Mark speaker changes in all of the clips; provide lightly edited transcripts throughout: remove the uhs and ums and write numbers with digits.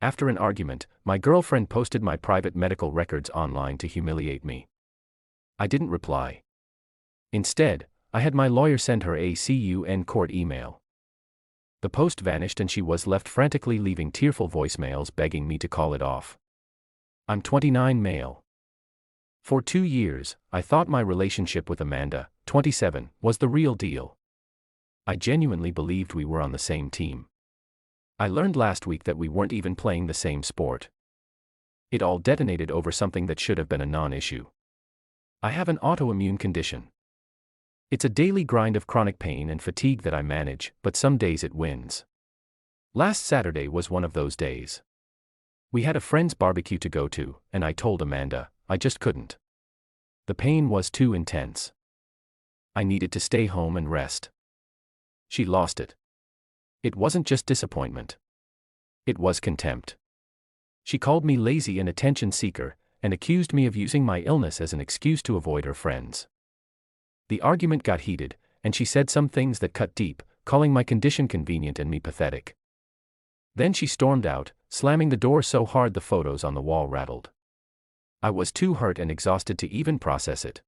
Speaker 1: After an argument, my girlfriend posted my private medical records online to humiliate me. I didn't reply. Instead, I had my lawyer send her a CUN court email. The post vanished and she was left frantically leaving tearful voicemails begging me to call it off. I'm 29, male. For 2 years, I thought my relationship with Amanda, 27, was the real deal. I genuinely believed we were on the same team. I learned last week that we weren't even playing the same sport. It all detonated over something that should have been a non-issue. I have an autoimmune condition. It's a daily grind of chronic pain and fatigue that I manage, but some days it wins. Last Saturday was one of those days. We had a friend's barbecue to go to, and I told Amanda, I just couldn't. The pain was too intense. I needed to stay home and rest. She lost it. It wasn't just disappointment. It was contempt. She called me lazy and attention seeker, and accused me of using my illness as an excuse to avoid her friends. The argument got heated, and she said some things that cut deep, calling my condition convenient and me pathetic. Then she stormed out, slamming the door so hard the photos on the wall rattled. I was too hurt and exhausted to even process it.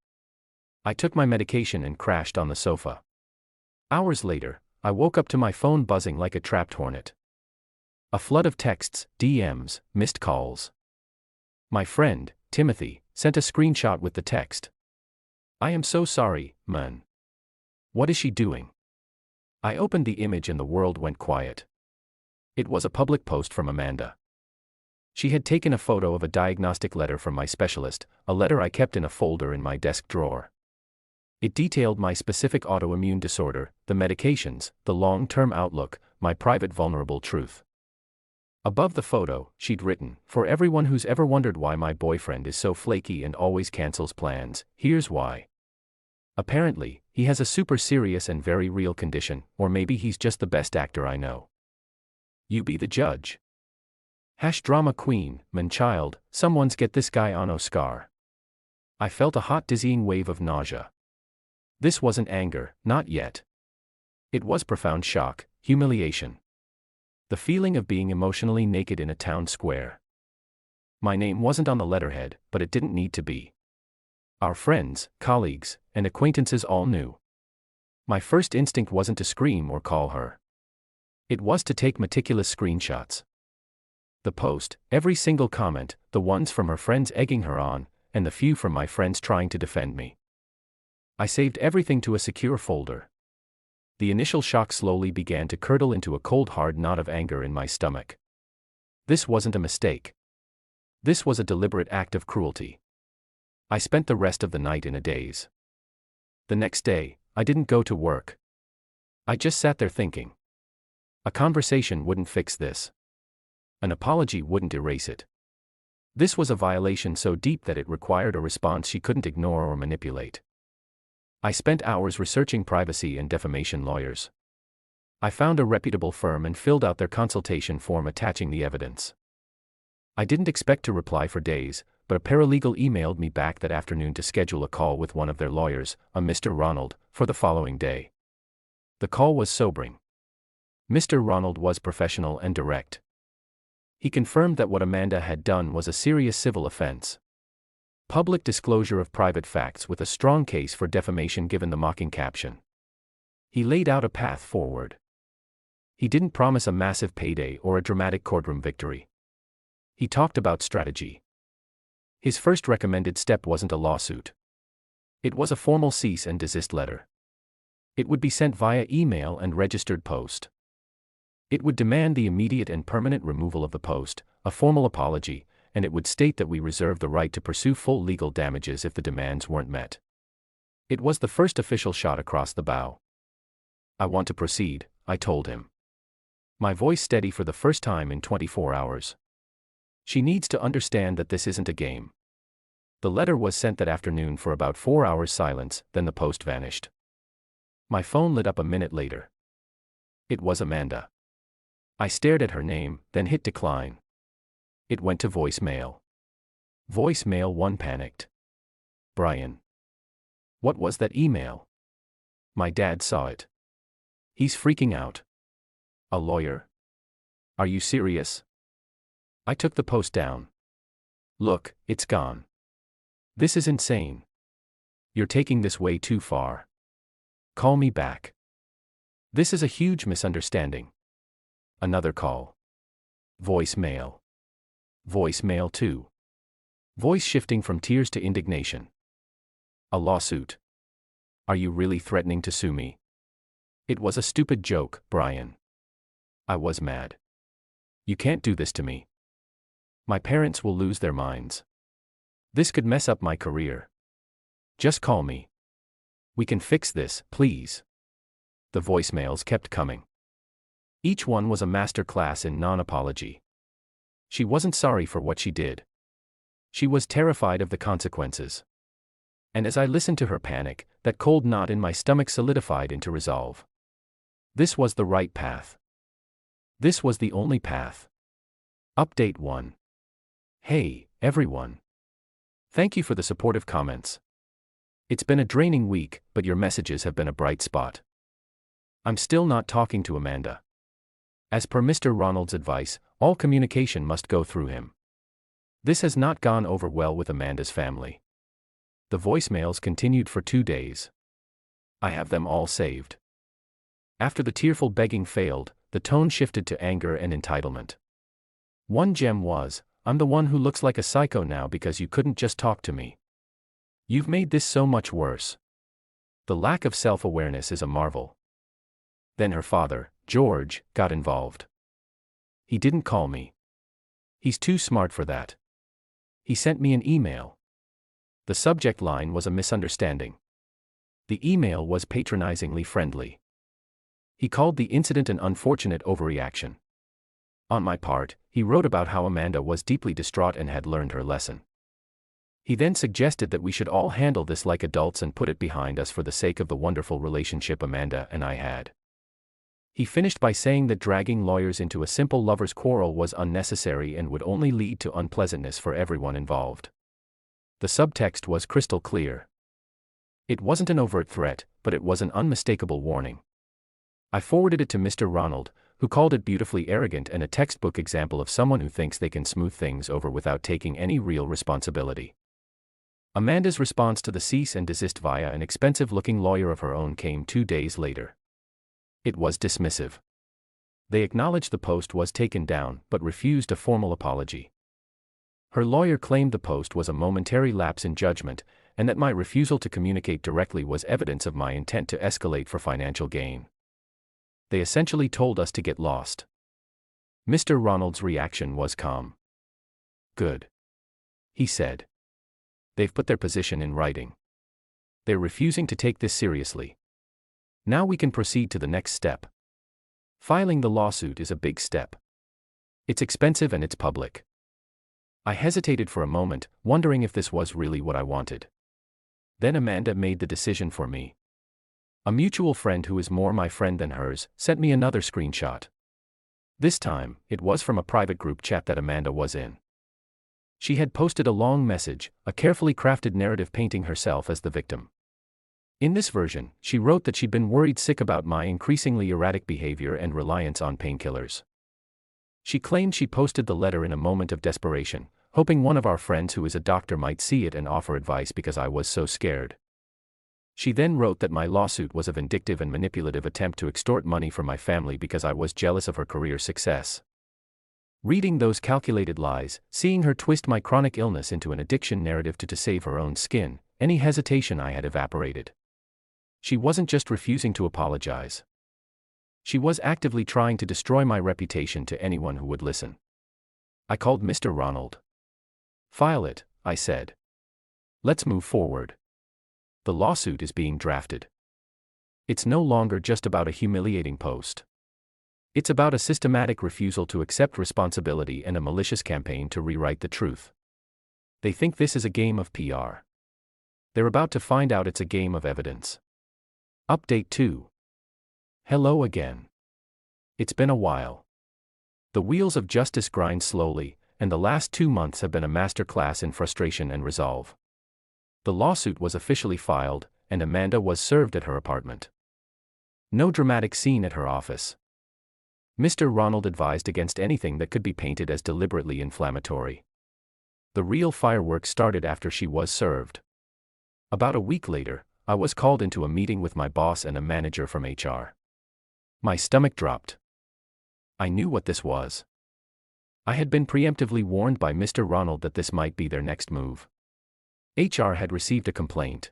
Speaker 1: I took my medication and crashed on the sofa. Hours later, I woke up to my phone buzzing like a trapped hornet. A flood of texts, DMs, missed calls. My friend, Timothy, sent a screenshot with the text. I am so sorry, man. What is she doing? I opened the image and the world went quiet. It was a public post from Amanda. She had taken a photo of a diagnostic letter from my specialist, a letter I kept in a folder in my desk drawer. It detailed my specific autoimmune disorder, the medications, the long-term outlook, my private vulnerable truth. Above the photo, she'd written, "For everyone who's ever wondered why my boyfriend is so flaky and always cancels plans, here's why. Apparently, he has a super serious and very real condition, or maybe he's just the best actor I know. You be the judge." Drama queen, man child, someone's get this guy on Oscar. I felt a hot dizzying wave of nausea. This wasn't anger, not yet. It was profound shock, humiliation. The feeling of being emotionally naked in a town square. My name wasn't on the letterhead, but it didn't need to be. Our friends, colleagues, and acquaintances all knew. My first instinct wasn't to scream or call her. It was to take meticulous screenshots. The post, every single comment, the ones from her friends egging her on, and the few from my friends trying to defend me. I saved everything to a secure folder. The initial shock slowly began to curdle into a cold hard knot of anger in my stomach. This wasn't a mistake. This was a deliberate act of cruelty. I spent the rest of the night in a daze. The next day, I didn't go to work. I just sat there thinking. A conversation wouldn't fix this. An apology wouldn't erase it. This was a violation so deep that it required a response she couldn't ignore or manipulate. I spent hours researching privacy and defamation lawyers. I found a reputable firm and filled out their consultation form attaching the evidence. I didn't expect to reply for days, but a paralegal emailed me back that afternoon to schedule a call with one of their lawyers, a Mr. Ronald, for the following day. The call was sobering. Mr. Ronald was professional and direct. He confirmed that what Amanda had done was a serious civil offense. Public disclosure of private facts with a strong case for defamation given the mocking caption. He laid out a path forward. He didn't promise a massive payday or a dramatic courtroom victory. He talked about strategy. His first recommended step wasn't a lawsuit. It was a formal cease and desist letter. It would be sent via email and registered post. It would demand the immediate and permanent removal of the post, a formal apology, and it would state that we reserve the right to pursue full legal damages if the demands weren't met. It was the first official shot across the bow. I want to proceed, I told him. My voice steady for the first time in 24 hours. She needs to understand that this isn't a game. The letter was sent that afternoon for about 4 hours silence, then the post vanished. My phone lit up a minute later. It was Amanda. I stared at her name, then hit decline. It went to voicemail. Voicemail 1 panicked. Brian. What was that email? My dad saw it. He's freaking out. A lawyer? Are you serious? I took the post down. Look, it's gone. This is insane. You're taking this way too far. Call me back. This is a huge misunderstanding. Another call. Voicemail. Voicemail 2. Voice shifting from tears to indignation. A lawsuit. Are you really threatening to sue me? It was a stupid joke, Brian. I was mad. You can't do this to me. My parents will lose their minds. This could mess up my career. Just call me. We can fix this, please. The voicemails kept coming. Each one was a master class in non-apology. She wasn't sorry for what she did. She was terrified of the consequences. And as I listened to her panic, that cold knot in my stomach solidified into resolve. This was the right path. This was the only path. Update 1. Hey, everyone. Thank you for the supportive comments. It's been a draining week, but your messages have been a bright spot. I'm still not talking to Amanda. As per Mr. Ronald's advice, all communication must go through him. This has not gone over well with Amanda's family. The voicemails continued for 2 days. I have them all saved. After the tearful begging failed, the tone shifted to anger and entitlement. One gem was, I'm the one who looks like a psycho now because you couldn't just talk to me. You've made this so much worse. The lack of self-awareness is a marvel. Then her father, George, got involved. He didn't call me. He's too smart for that. He sent me an email. The subject line was a misunderstanding. The email was patronizingly friendly. He called the incident an unfortunate overreaction. On my part, he wrote about how Amanda was deeply distraught and had learned her lesson. He then suggested that we should all handle this like adults and put it behind us for the sake of the wonderful relationship Amanda and I had. He finished by saying that dragging lawyers into a simple lover's quarrel was unnecessary and would only lead to unpleasantness for everyone involved. The subtext was crystal clear. It wasn't an overt threat, but it was an unmistakable warning. I forwarded it to Mr. Ronald, who called it beautifully arrogant and a textbook example of someone who thinks they can smooth things over without taking any real responsibility. Amanda's response to the cease and desist via an expensive-looking lawyer of her own came 2 days later. It was dismissive. They acknowledged the post was taken down, but refused a formal apology. Her lawyer claimed the post was a momentary lapse in judgment, and that my refusal to communicate directly was evidence of my intent to escalate for financial gain. They essentially told us to get lost. Mr. Ronald's reaction was calm. Good. He said. They've put their position in writing. They're refusing to take this seriously. Now we can proceed to the next step. Filing the lawsuit is a big step. It's expensive and it's public. I hesitated for a moment, wondering if this was really what I wanted. Then Amanda made the decision for me. A mutual friend who is more my friend than hers sent me another screenshot. This time, it was from a private group chat that Amanda was in. She had posted a long message, a carefully crafted narrative painting herself as the victim. In this version, she wrote that she'd been worried sick about my increasingly erratic behavior and reliance on painkillers. She claimed she posted the letter in a moment of desperation, hoping one of our friends who is a doctor might see it and offer advice because I was so scared. She then wrote that my lawsuit was a vindictive and manipulative attempt to extort money from my family because I was jealous of her career success. Reading those calculated lies, seeing her twist my chronic illness into an addiction narrative to save her own skin, any hesitation I had evaporated. She wasn't just refusing to apologize. She was actively trying to destroy my reputation to anyone who would listen. I called Mr. Ronald. File it, I said. Let's move forward. The lawsuit is being drafted. It's no longer just about a humiliating post. It's about a systematic refusal to accept responsibility and a malicious campaign to rewrite the truth. They think this is a game of PR. They're about to find out it's a game of evidence. Update 2. Hello again. It's been a while. The wheels of justice grind slowly, and the last 2 months have been a masterclass in frustration and resolve. The lawsuit was officially filed, and Amanda was served at her apartment. No dramatic scene at her office. Mr. Ronald advised against anything that could be painted as deliberately inflammatory. The real fireworks started after she was served. About a week later, I was called into a meeting with my boss and a manager from HR. My stomach dropped. I knew what this was. I had been preemptively warned by Mr. Ronald that this might be their next move. HR had received a complaint.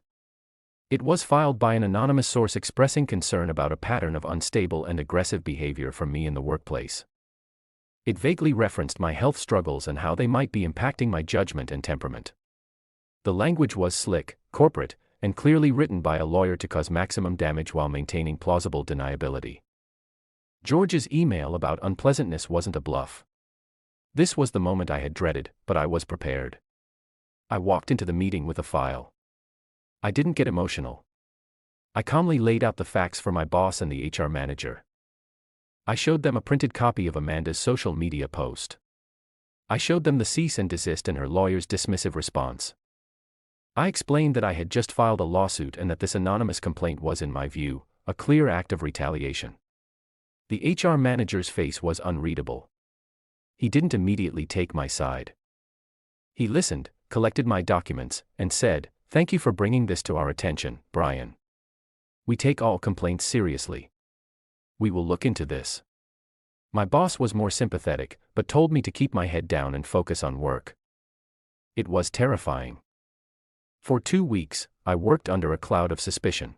Speaker 1: It was filed by an anonymous source expressing concern about a pattern of unstable and aggressive behavior from me in the workplace. It vaguely referenced my health struggles and how they might be impacting my judgment and temperament. The language was slick, corporate, and clearly written by a lawyer to cause maximum damage while maintaining plausible deniability. George's email about unpleasantness wasn't a bluff. This was the moment I had dreaded, but I was prepared. I walked into the meeting with a file. I didn't get emotional. I calmly laid out the facts for my boss and the HR manager. I showed them a printed copy of Amanda's social media post. I showed them the cease and desist and her lawyer's dismissive response. I explained that I had just filed a lawsuit and that this anonymous complaint was, in my view, a clear act of retaliation. The HR manager's face was unreadable. He didn't immediately take my side. He listened, collected my documents, and said, "Thank you for bringing this to our attention, Brian. We take all complaints seriously. We will look into this." My boss was more sympathetic, but told me to keep my head down and focus on work. It was terrifying. For 2 weeks, I worked under a cloud of suspicion.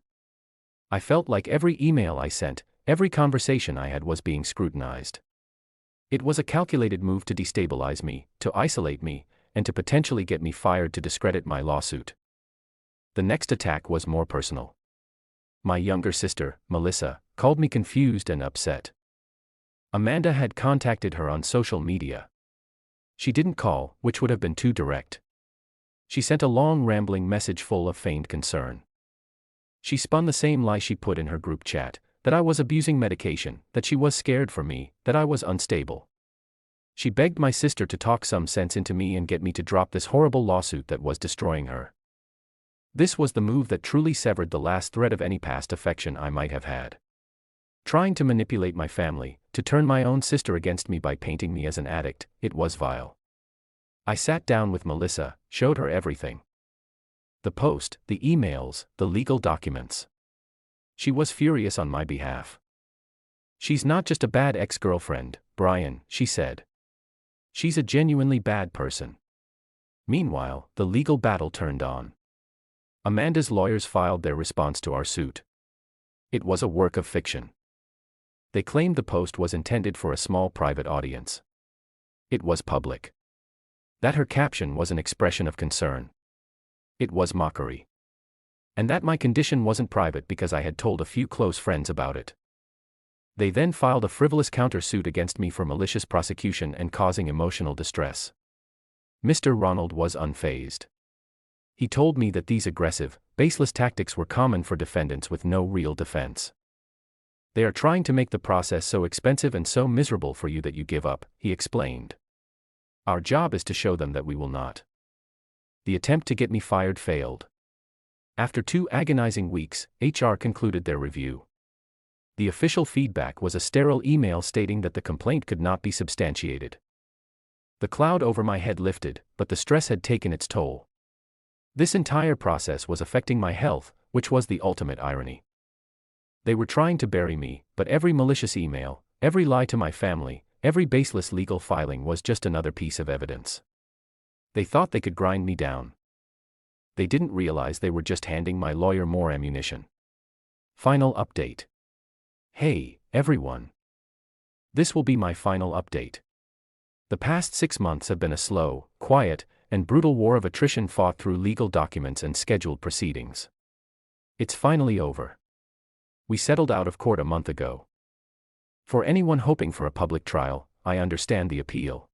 Speaker 1: I felt like every email I sent, every conversation I had was being scrutinized. It was a calculated move to destabilize me, to isolate me, and to potentially get me fired to discredit my lawsuit. The next attack was more personal. My younger sister, Melissa, called me confused and upset. Amanda had contacted her on social media. She didn't call, which would have been too direct. She sent a long rambling message full of feigned concern. She spun the same lie she put in her group chat, that I was abusing medication, that she was scared for me, that I was unstable. She begged my sister to talk some sense into me and get me to drop this horrible lawsuit that was destroying her. This was the move that truly severed the last thread of any past affection I might have had. Trying to manipulate my family, to turn my own sister against me by painting me as an addict, it was vile. I sat down with Melissa, showed her everything. The post, the emails, the legal documents. She was furious on my behalf. "She's not just a bad ex-girlfriend, Brian," she said. "She's a genuinely bad person." Meanwhile, the legal battle turned on. Amanda's lawyers filed their response to our suit. It was a work of fiction. They claimed the post was intended for a small private audience. It was public. That her caption was an expression of concern. It was mockery. And that my condition wasn't private because I had told a few close friends about it. They then filed a frivolous countersuit against me for malicious prosecution and causing emotional distress. Mr. Ronald was unfazed. He told me that these aggressive, baseless tactics were common for defendants with no real defense. "They are trying to make the process so expensive and so miserable for you that you give up," he explained. "Our job is to show them that we will not." The attempt to get me fired failed. After 2 agonizing weeks, HR concluded their review. The official feedback was a sterile email stating that the complaint could not be substantiated. The cloud over my head lifted, but the stress had taken its toll. This entire process was affecting my health, which was the ultimate irony. They were trying to bury me, but every malicious email, every lie to my family, every baseless legal filing was just another piece of evidence. They thought they could grind me down. They didn't realize they were just handing my lawyer more ammunition. Final update. Hey, everyone. This will be my final update. The past 6 months have been a slow, quiet, and brutal war of attrition fought through legal documents and scheduled proceedings. It's finally over. We settled out of court a month ago. For anyone hoping for a public trial, I understand the appeal.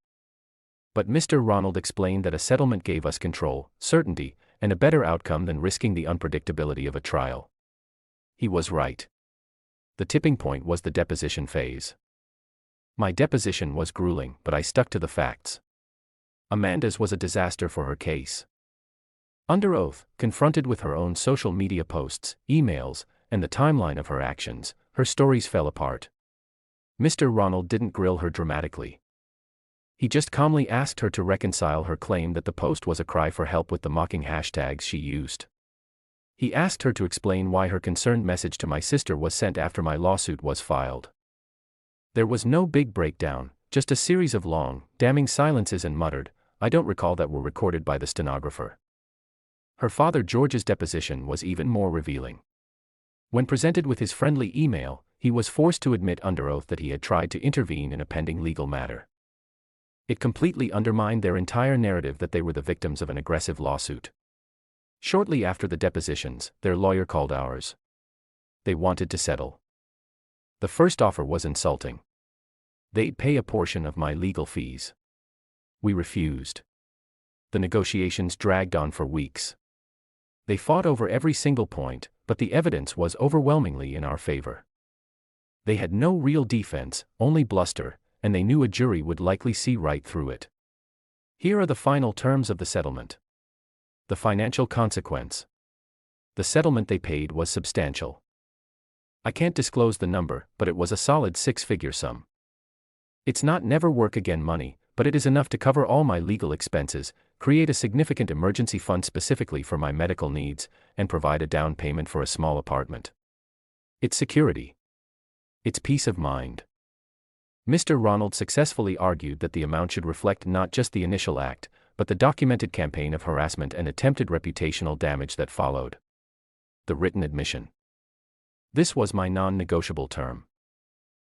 Speaker 1: But Mr. Ronald explained that a settlement gave us control, certainty, and a better outcome than risking the unpredictability of a trial. He was right. The tipping point was the deposition phase. My deposition was grueling, but I stuck to the facts. Amanda's was a disaster for her case. Under oath, confronted with her own social media posts, emails, and the timeline of her actions, her stories fell apart. Mr. Ronald didn't grill her dramatically. He just calmly asked her to reconcile her claim that the post was a cry for help with the mocking hashtags she used. He asked her to explain why her concerned message to my sister was sent after my lawsuit was filed. There was no big breakdown, just a series of long, damning silences and muttered, "I don't recall," that were recorded by the stenographer. Her father George's deposition was even more revealing. When presented with his friendly email, he was forced to admit under oath that he had tried to intervene in a pending legal matter. It completely undermined their entire narrative that they were the victims of an aggressive lawsuit. Shortly after the depositions, their lawyer called ours. They wanted to settle. The first offer was insulting. They'd pay a portion of my legal fees. We refused. The negotiations dragged on for weeks. They fought over every single point, but the evidence was overwhelmingly in our favor. They had no real defense, only bluster, and they knew a jury would likely see right through it. Here are the final terms of the settlement. The financial consequence. The settlement they paid was substantial. I can't disclose the number, but it was a solid six-figure sum. It's not never work again money, but it is enough to cover all my legal expenses, create a significant emergency fund specifically for my medical needs, and provide a down payment for a small apartment. It's security. It's peace of mind. Mr. Ronald successfully argued that the amount should reflect not just the initial act, but the documented campaign of harassment and attempted reputational damage that followed. The written admission. This was my non-negotiable term.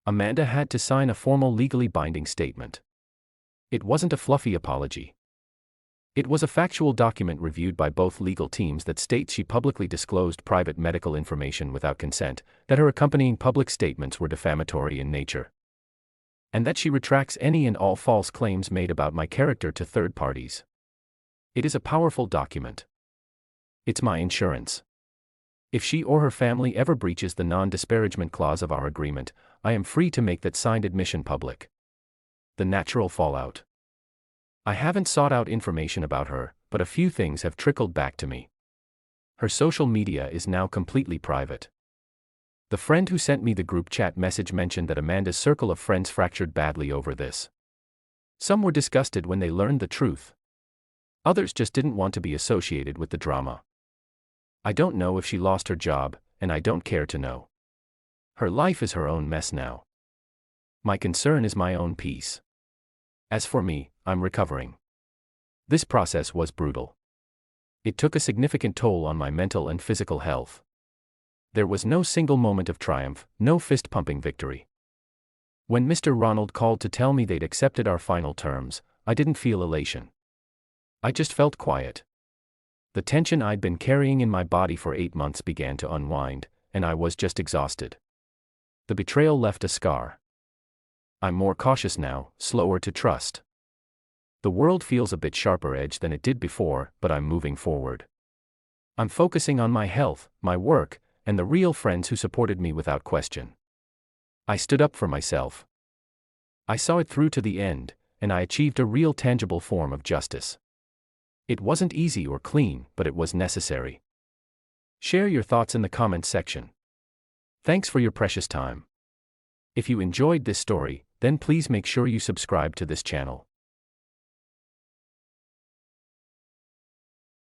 Speaker 1: Amanda had to sign a formal legally binding statement. It wasn't a fluffy apology. It was a factual document reviewed by both legal teams that states she publicly disclosed private medical information without consent, that her accompanying public statements were defamatory in nature, and that she retracts any and all false claims made about my character to third parties. It is a powerful document. It's my insurance. If she or her family ever breaches the non-disparagement clause of our agreement, I am free to make that signed admission public. The natural fallout. I haven't sought out information about her, but a few things have trickled back to me. Her social media is now completely private. The friend who sent me the group chat message mentioned that Amanda's circle of friends fractured badly over this. Some were disgusted when they learned the truth. Others just didn't want to be associated with the drama. I don't know if she lost her job, and I don't care to know. Her life is her own mess now. My concern is my own peace. As for me, I'm recovering. This process was brutal. It took a significant toll on my mental and physical health. There was no single moment of triumph, no fist-pumping victory. When Mr. Ronald called to tell me they'd accepted our final terms, I didn't feel elation. I just felt quiet. The tension I'd been carrying in my body for 8 months began to unwind, and I was just exhausted. The betrayal left a scar. I'm more cautious now, slower to trust. The world feels a bit sharper edged than it did before, but I'm moving forward. I'm focusing on my health, my work, and the real friends who supported me without question. I stood up for myself. I saw it through to the end, and I achieved a real tangible form of justice. It wasn't easy or clean, but it was necessary. Share your thoughts in the comments section. Thanks for your precious time. If you enjoyed this story, then please make sure you subscribe to this channel.